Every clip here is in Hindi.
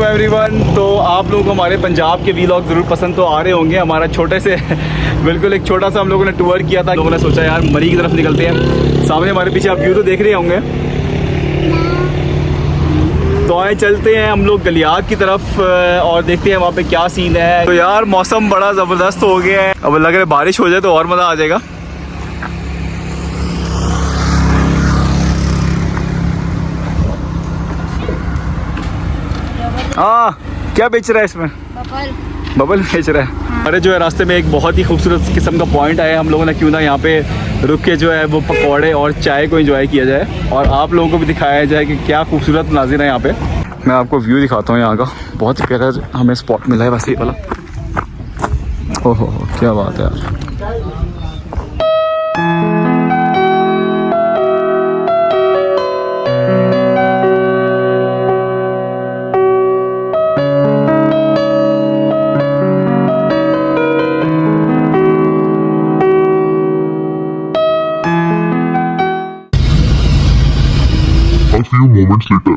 एवरीवन, तो आप लोगों को हमारे पंजाब के वीलॉग ज़रूर पसंद तो आ रहे होंगे। हमारा छोटे से बिल्कुल एक छोटा सा हम लोगों ने टूर किया था। लोगों ने सोचा यार मरी की तरफ निकलते हैं। सामने हमारे पीछे आप व्यू तो देख रहे होंगे। तो आए चलते हैं हम लोग गलियात की तरफ और देखते हैं वहाँ पे क्या सीन है। तो यार मौसम बड़ा ज़बरदस्त हो गया है। अब लग रहा है बारिश हो जाए तो और मज़ा आ जाएगा। हाँ, क्या बेच रहा है इसमें? बबल बेच रहा है। अरे जो है रास्ते में एक बहुत ही खूबसूरत किस्म का पॉइंट आया। हम लोगों ने क्यों ना यहाँ पे रुक के जो है वो पकौड़े और चाय को एंजॉय किया जाए और आप लोगों को भी दिखाया जाए कि क्या खूबसूरत नाज़िर है यहाँ पे। मैं आपको व्यू दिखाता हूँ यहाँ का। बहुत ही प्यारा हमें स्पॉट मिला है वैसे ही वाला। ओहो क्या बात है यार।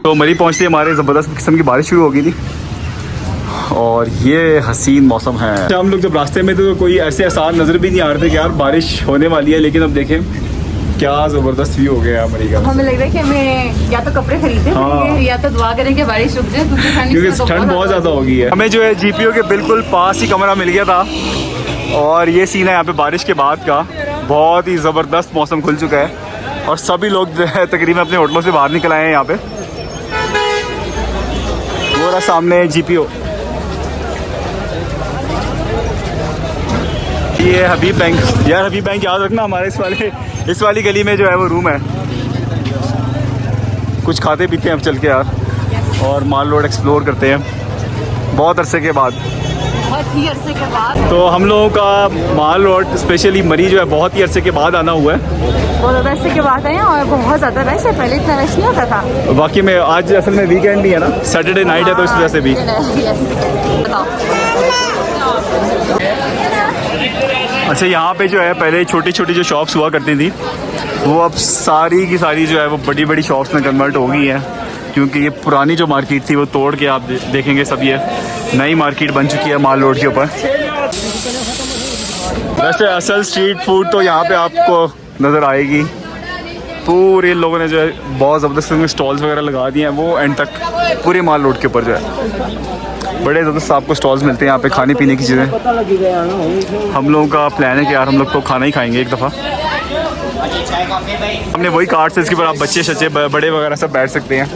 तो मरी पहुंचते हमारे ज़बरदस्त किस्म की बारिश शुरू हो गई थी और ये हसीन मौसम है। हम लोग जब रास्ते में तो कोई ऐसे आसान नज़र भी नहीं आ रहे थे कि यार बारिश होने वाली है, लेकिन अब देखें क्या ज़बरदस्त व्यू हो गया मरी का। हमें लग रहा है कि हमें या तो कपड़े खरीदे या तो दुआ करें कि बारिश रुक जाए, क्योंकि ठंड बहुत ज़्यादा हो गई है। हमें जो है GPO के बिल्कुल पास ही कमरा मिल गया था और ये सीन है यहाँ पे बारिश के बाद का। बहुत ही ज़बरदस्त मौसम खुल चुका है और सभी लोग तकरीबन अपने होटलों से बाहर निकल आए हैं यहाँ पे। वो रहा सामने GPO। ये हबीब बैंक। यार हबीब बैंक याद रखना, हमारे इस वाली गली में जो है वो रूम है। कुछ खाते पीते हैं अब चल के यार और माल रोड एक्सप्लोर करते हैं बहुत अरसे के बाद। तो हम लोगों का माल रोड स्पेशली मरी जो है बहुत ही अरसे के बाद आना हुआ है। बहुत ज़्यादा अरसे के बाद आए हैं और बहुत ज़्यादा रश है। पहले इतना रश नहीं होता था। बाकी में आज असल में वीकेंड भी है ना, सैटरडे नाइट है तो इस वजह से भी। अच्छा यहाँ पे जो है पहले छोटी छोटी जो शॉप्स हुआ करती थी वो अब सारी की सारी जो है वो बड़ी बड़ी शॉप्स में कन्वर्ट हो गई है, क्योंकि ये पुरानी जो मार्केट थी वो तोड़ के आप देखेंगे सब ये नई मार्केट बन चुकी है माल रोड के ऊपर। वैसे असल स्ट्रीट फूड तो यहाँ पे आपको नज़र आएगी। पूरे लोगों ने जो है बहुत ज़बरदस्त स्टॉल्स वगैरह लगा दिए हैं वो एंड तक पूरे माल रोड के ऊपर जो है बड़े ज़बरदस्त आपको स्टॉल्स मिलते हैं यहाँ पे खाने पीने की चीज़ें। हम लोगों का प्लान है कि यार हम लोग तो खाना ही खाएंगे एक दफ़ा। हमने वही कार्ड से इसके ऊपर आप बच्चे शच्चे बड़े वगैरह सब बैठ सकते हैं।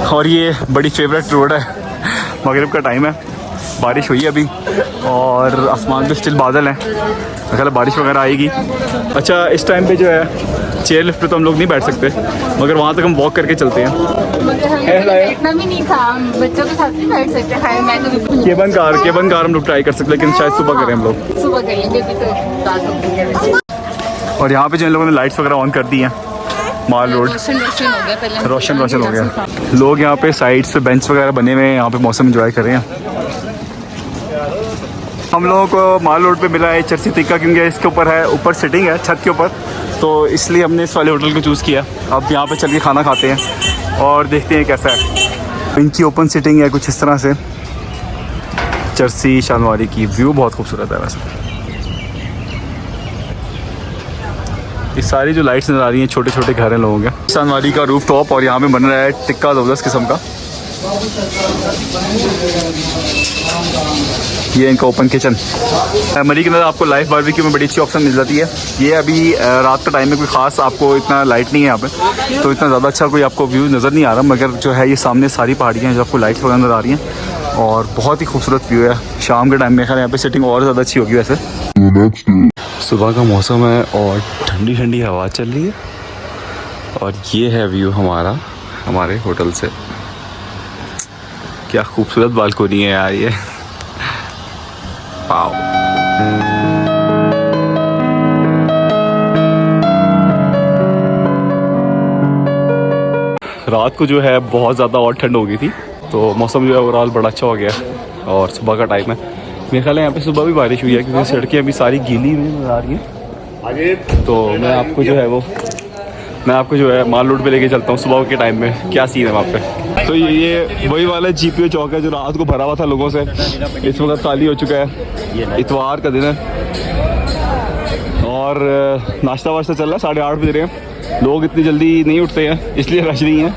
और ये बड़ी फेवरेट रोड है। मगरिब का टाइम है, बारिश हुई है अभी और आसमान पे स्टिल बादल हैं। ख्याल बारिश वगैरह आएगी। अच्छा इस टाइम पे जो है चेयर लिफ्ट पे तो हम लोग नहीं बैठ सकते, मगर वहाँ तक हम वॉक करके चलते हैं। बैठना भी नहीं था, बच्चों के साथ नहीं बैठ सकते। मैं तो केबन कार हम लोग ट्राई कर सकते, लेकिन शायद सुबह करें हम लोग। सुबह करेंगे अभी तो रात हो गई। और यहाँ पे जो इन लोगों ने लाइट्स वगैरह ऑन कर दी हैं माल रोड रोशन हो गया, पहले रोशन हो गया। लोग यहाँ पे साइड्स पे बेंच वगैरह बने हुए हैं, यहाँ पे मौसम एंजॉय कर रहे हैं। हम लोगों को माल रोड पे मिला है चरसी टिक्का, क्योंकि इसके ऊपर है, ऊपर सिटिंग है छत के ऊपर, तो इसलिए हमने इस वाले होटल को चूज़ किया। अब यहाँ पे चल के खाना खाते हैं और देखते हैं कैसा है। इनकी ओपन सिटिंग है कुछ इस तरह से चरसी शानवारी की। व्यू बहुत खूबसूरत है वैसे। ये सारी जो लाइट्स नज़र आ रही हैं छोटे छोटे घर हैं लोगों के। शानवारी का रूफ टॉप और यहाँ पे बन रहा है टिक्का ज़बरदस्त किस्म का। ये इनका ओपन किचन। मरी के अंदर आपको लाइव बारबेक्यू में बड़ी अच्छी ऑप्शन मिल जाती है। ये अभी रात का टाइम में कोई ख़ास आपको इतना लाइट नहीं है यहाँ पे, तो इतना ज़्यादा अच्छा कोई आपको व्यू नज़र नहीं आ रहा, मगर जो है ये सामने सारी पहाड़ियाँ हैं जो आपको लाइट्स वगैरह नज़र आ रही हैं और बहुत ही खूबसूरत व्यू है। शाम के टाइम में खैर यहाँ पे सेटिंग और ज़्यादा अच्छी होगी। वैसे सुबह का मौसम है और ठंडी ठंडी हवा चल रही है और ये है व्यू हमारा हमारे होटल से। क्या खूबसूरत बालकोनी है यार ये। वाओ। रात को जो है बहुत ज़्यादा और ठंड हो गई थी, तो मौसम जो है ओवरऑल बड़ा अच्छा हो गया और सुबह का टाइम है। मेरे ख्याल है यहाँ पे सुबह भी बारिश हुई है क्योंकि सड़कें अभी सारी गीली नज़र आ रही हैं। तो मैं आपको जो है माल रोड पे लेके चलता हूँ सुबह के टाइम में, क्या सीन है वहाँ पे। तो ये वही वाला GPO चौक है जो रात को भरा हुआ था लोगों से, इस वक्त खाली हो चुका है। इतवार का दिन है और नाश्ता वाश्ता चल रहा है, 8:30 बज रहे हैं। लोग इतनी जल्दी नहीं उठते हैं इसलिए रश नहीं है।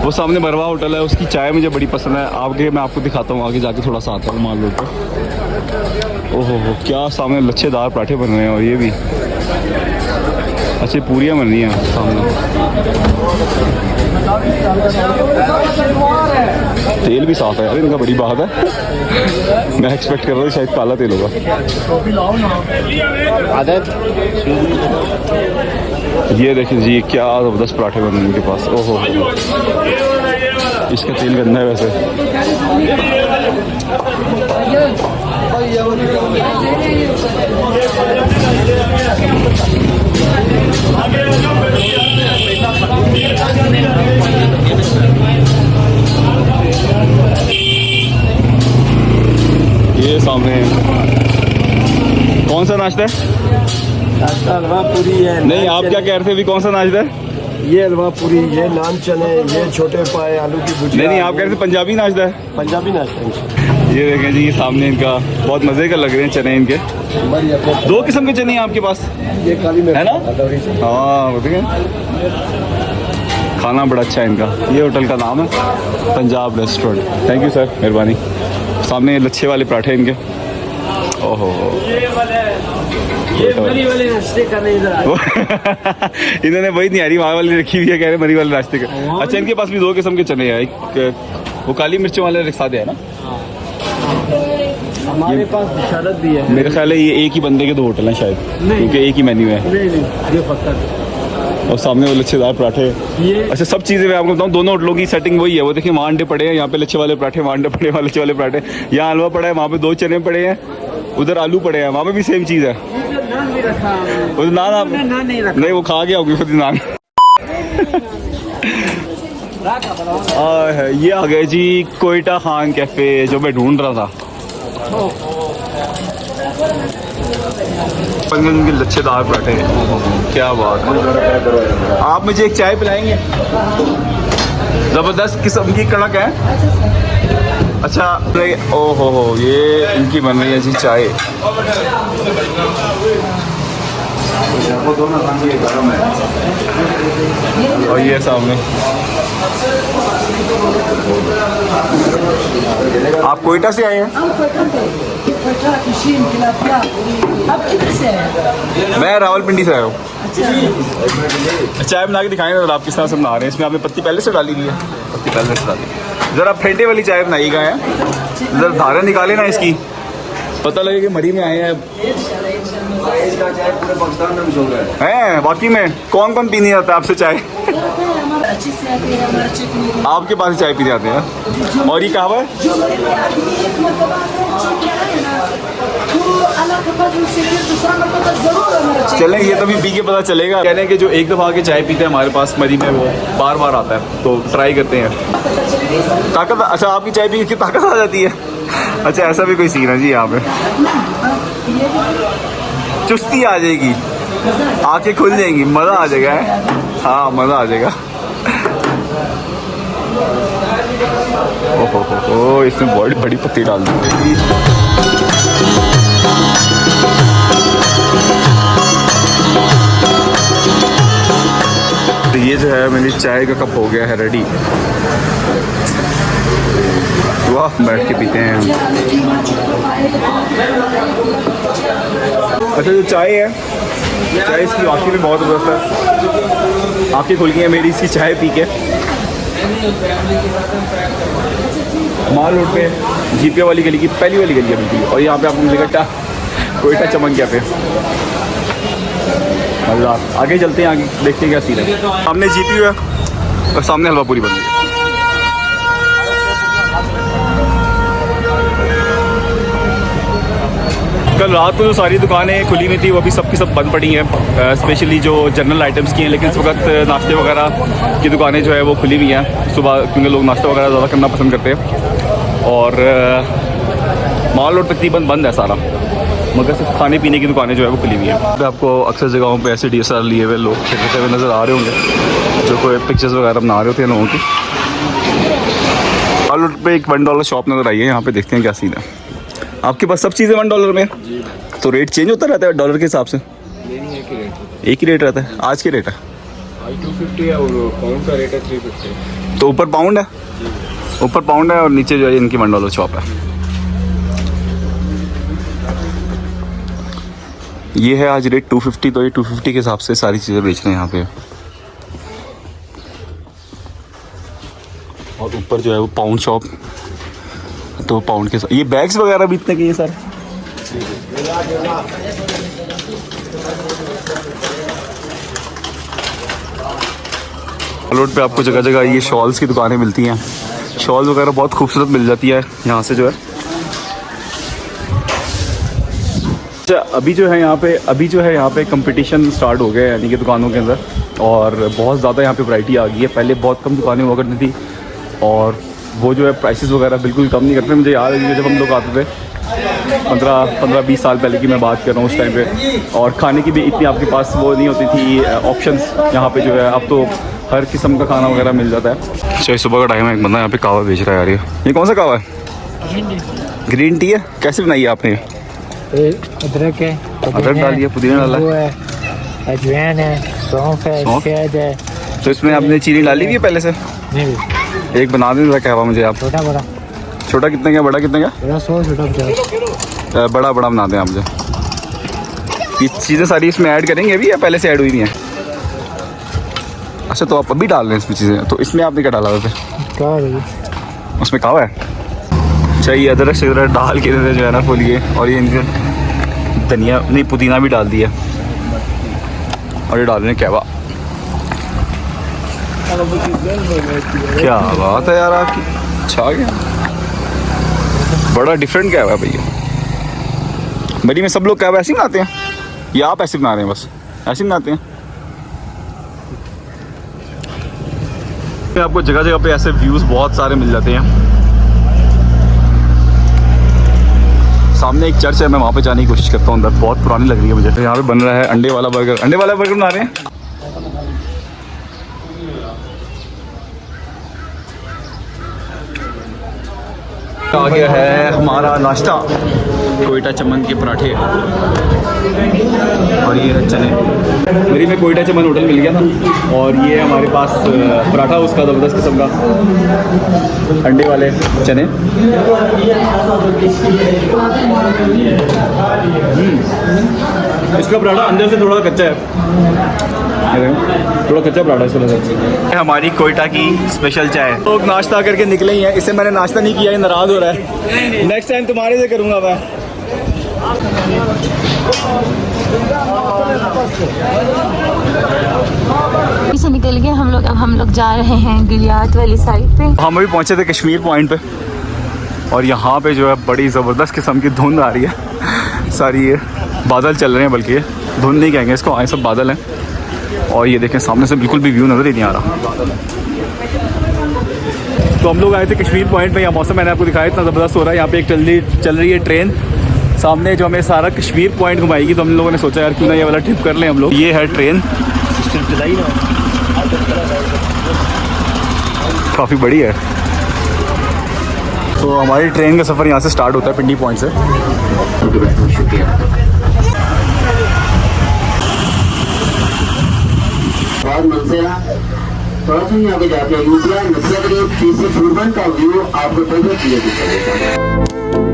वो सामने मरवा होटल है, उसकी चाय मुझे बड़ी पसंद है। आगे मैं आपको दिखाता हूँ, आगे जाके थोड़ा सा आता हूँ माल रोड पर। ओहो हो, क्या सामने लच्छेदार पराठे बन रहे हैं और ये भी अच्छी पूरियाँ बन रही हैं सामने। तेल भी साफ़ है यार इनका, बड़ी बात है। मैं एक्सपेक्ट कर रहा हूँ शायद काला तेल होगा। ये देखिए जी क्या ज़बरदस्त पराठे बन रहे हैं इनके पास। ओहो, इसका तेल गंदा है वैसे। ये सामने कौन सा नाश्ता है? नाश्ता हलवा पूरी है। नहीं, आप क्या कह रहे थे अभी, कौन सा नाश्ता है? ये हलवा पूरी, ये नान चने, ये छोटे पाए, आलू की भुजिया। नहीं, आप कह रहे थे पंजाबी नाश्ता है। पंजाबी नाश्ता। ये देखें जी, ये सामने इनका बहुत मज़े का लग रहे हैं चने इनके। 2 किस्म के चने हैं आपके पास, ये काली मिर्च है ना? हाँ, वो देखें, खाना बड़ा अच्छा है इनका। ये होटल का नाम है Punjab restaurant. Thank you sir, मेहरबानी। सामने लच्छे वाले पराठे इनके। ओहो, इन्होंने वही निहारी वहाँ वाली रखी हुई है, कह रहे मरी वाले नाश्ते का। अच्छा, इनके पास भी 2 किस्म के चने हैं, एक वो काली मिर्चों वाले सादे है ना। हमारे पास शरद भी है। मेरे ख्याल है ये एक ही बंदे के 2 होटल हैं शायद, क्योंकि एक ही मेन्यू है। नहीं, ये पक्का। और सामने वो लच्छेदार पराठे। ये अच्छा, सब चीज़ें मैं आपको बताऊँ, दोनों होटलों की सेटिंग वही है। वो देखिए वहाँ अंडे पड़े हैं, यहाँ पे लच्छे वाले पराठे, वहाँ अंडे पड़े, वहाँ लच्छे वाले पराठे। यहाँ हलवा पड़ा है, वहाँ पे 2 चने पड़े हैं, उधर आलू पड़े हैं, वहाँ पे भी सेम चीज़ है। नान भी रखा है। उधर नान आप नान नहीं रखा। नहीं, वो खा गया होगी खुद नान। ये आ गए जी कोयटा खान कैफ़े, जो मैं ढूंढ रहा था। पंजाब के लच्छेदार पराठे, क्या बात है। आप मुझे एक चाय पिलाएंगे? ज़बरदस्त किस्म की कड़क है। अच्छा, ओहो हो, ये इनकी बन रही है जी चाय। और ये सामने आप कोयटा से आए हैं? मैं रावलपिंडी से आया हूँ। चाय बना के दिखाएं जरा, आप किस तरह से बना रहे हैं। इसमें आपने पत्ती पहले से डाली हुई है? पत्ती पहले से डाली। ज़रा फेंटे वाली चाय बनाइएगा है, ज़रा धारे निकाले ना इसकी, पता लगे कि मरी में आए हैं। हैं वाकई में? कौन कौन पीने आता है आपसे चाय? आपके पास ही चाय पीने आते हैं। और ये कहावा है? चलें, ये तो भी पी के पता चलेगा। कहने हैं कि जो एक दफ़ा आके चाय पीते हैं हमारे पास मरी में, वो बार बार आता है, तो ट्राई करते हैं। ताकत, अच्छा आपकी चाय पी के ताकत आ जाती है? अच्छा, ऐसा भी कोई सीन है जी यहाँ पे? चुस्ती आ जाएगी, आंखें खुल जाएंगी, मज़ा आ जाएगा। हाँ, मज़ा आ जाएगा। ओहो, इसमें बड़ी बड़ी पत्ती डाल दी। तो ये जो है मेरी चाय का कप हो गया है रेडी। वाह, बैठ के पीते हैं। अच्छा, जो चाय है, चाय इसकी वाकई में बहुत ज़बरदस्त है। आँखें खुल गई हैं मेरी इसकी चाय पी के। माल रोड पे GPO वाली गली की पहली वाली गली है बिल्कुल, और यहाँ पे आपको मिलेगा कोयटा चमन कैफे। मज़ा। आगे चलते हैं, आगे देखते हैं क्या सीन है। सामने GPO है और सामने हलवा पूरी बन रही है। कल रात को जो सारी दुकानें खुली हुई थी वो अभी सबकी सब बंद पड़ी हैं, स्पेशली जो जनरल आइटम्स की हैं, लेकिन इस वक्त नाश्ते वगैरह की दुकानें जो है वो खुली हुई हैं सुबह, क्योंकि लोग नाश्ता वगैरह ज़्यादा करना पसंद करते हैं। और मॉल और तकरीबन बंद है सारा, मगर सिर्फ खाने पीने की दुकानें जो है वो खुली हुई हैं। आपको अक्सर जगहों पे ऐसे DSLR लिए हुए लोग खेलते हुए नज़र आ रहे होंगे, जो कोई पिक्चर्स वगैरह बना रहे होते हैं लोगों की। मॉल रोड पे एक $1 शॉप नज़र आई है, यहाँ पे देखते हैं क्या सीन है। आपके पास सब चीज़ें $1 में? तो रेट चेंज होता रहता है डॉलर के हिसाब से? एक ही रेट रहता है। आज के रेट है? आज 250 है और पाउंड का रेट है 350। तो ऊपर पाउंड है, ऊपर पाउंड है और नीचे जो है इनकी $1 शॉप है। ये है आज रेट 250, तो ये 250 के हिसाब से सारी चीज़ें बेच रहे हैं यहाँ पे। और ऊपर जो है वो पाउंड शॉप, तो पाउंड के साथ ये बैग्स वगैरह भी इतने के ये सर। रोड पे आपको जगह जगह ये शॉल्स की दुकानें मिलती हैं, शॉल वगैरह बहुत खूबसूरत मिल जाती है यहाँ से जो है। अच्छा अभी जो है यहाँ पे कंपटीशन स्टार्ट हो गया है यानी कि दुकानों के अंदर, और बहुत ज़्यादा यहाँ पे वैरायटी आ गई है। पहले बहुत कम दुकानें हुआ करती थी और वो जो है प्राइसेस वगैरह बिल्कुल कम नहीं करते। मुझे याद है कि जब हम लोग आते थे 15-20 साल पहले की मैं बात कर रहा हूँ, उस टाइम पे, और खाने की भी इतनी आपके पास वो नहीं होती थी ऑप्शंस। यहाँ पे जो है अब तो हर किस्म का खाना वगैरह मिल जाता है। अच्छा सुबह का टाइम है, एक बंदा यहाँ पे कहवा बेच रहा है यार। ये कौन सा कहवा है? ग्रीन टी है। कैसे बनाई है आपने? अदरक है, अदरक डालिए, पुदीना डाला है, अजवाइन है, सौंफ है, शहद है। तो इसमें आपने चीनी डाली हुई है पहले से? नहीं, एक बना दें जरा कहवा मुझे आप। छोटा बड़ा? छोटा कितने का, बड़ा कितने का? बड़ा 100, छोटा 50। बड़ा बड़ा बना दें आप मुझे। ये चीज़ें सारी इसमें ऐड करेंगे अभी या पहले से ऐड हुई नहीं है? अच्छा तो आप अभी डाल रहे हैं इसमें चीज़ें, तो इसमें आपने क्या डाला वैसे? उसमें कहवा है। चाहिए अदरक शदरक डाल के जो है ना खोलिए, और ये इनके धनिया नहीं पुदीना भी डाल दिया, और ये डाल रहे हैं कहवा। क्या बात है यार आपकी, अच्छा आ गया। बड़ा डिफरेंट कहवा है भैया। मेरी में सब लोग कहवा ऐसे ही बनाते हैं या आप ऐसे बना रहे हैं? बस ऐसे ही बनाते हैं? आपको जगह जगह पे ऐसे व्यूज़ बहुत सारे मिल जाते हैं। सामने एक चर्च है, मैं वहाँ पे जाने की कोशिश करता हूँ, अंदर बहुत पुरानी लग रही है मुझे। तो यहाँ पे बन रहा है अंडे वाला बर्गर। अंडे वाला बर्गर बना रहे हैं। आ गया है हमारा नाश्ता, कोयटा चमन के पराठे और ये है चने। मेरी में कोयटा चमन होटल मिल गया था, और ये हमारे पास पराठा उसका ज़बरदस्त किस्म का, अंडे वाले चने। इसका पराठा अंदर से थोड़ा कच्चा है, थोड़ा कच्चा पराठा इस वजह से। हमारी कोयटा की स्पेशल चाय। लोग नाश्ता करके निकले ही हैं, इससे मैंने नाश्ता नहीं किया, ये नाराज़ हो रहा है। नेक्स्ट टाइम तुम्हारे से करूँगा मैं। से निकल गए हम लोग, अब हम लोग जा रहे हैं गिलियात वाली साइड पे। हम अभी पहुँचे थे कश्मीर पॉइंट पे, और यहाँ पे जो है बड़ी ज़बरदस्त किस्म की धुंध आ रही है। सारी ये बादल चल रहे हैं, बल्कि धुंध नहीं कहेंगे इसको, आए सब बादल हैं। और ये देखें सामने से बिल्कुल भी व्यू नज़र ही नहीं आ रहा। तो हम लोग आए थे कश्मीर पॉइंट पे। यहाँ मौसम मैंने आपको दिखाया इतना ज़बरदस्त हो रहा है। यहाँ पे एक चल रही है ट्रेन सामने जो हमें सारा कश्मीर पॉइंट घुमाएगी। तो हम लोगों ने सोचा यार क्यों ना ये वाला ट्रिप कर लें हम लोग। ये है ट्रेन, काफ़ी बड़ी है। तो हमारी ट्रेन का सफ़र यहाँ से स्टार्ट होता है पिंडी पॉइंट से। शुक्रिया। थोड़ा सा आगे जाके यूपीआई मतलब तीसरे का व्यू आपको क्लियर दिखेगा।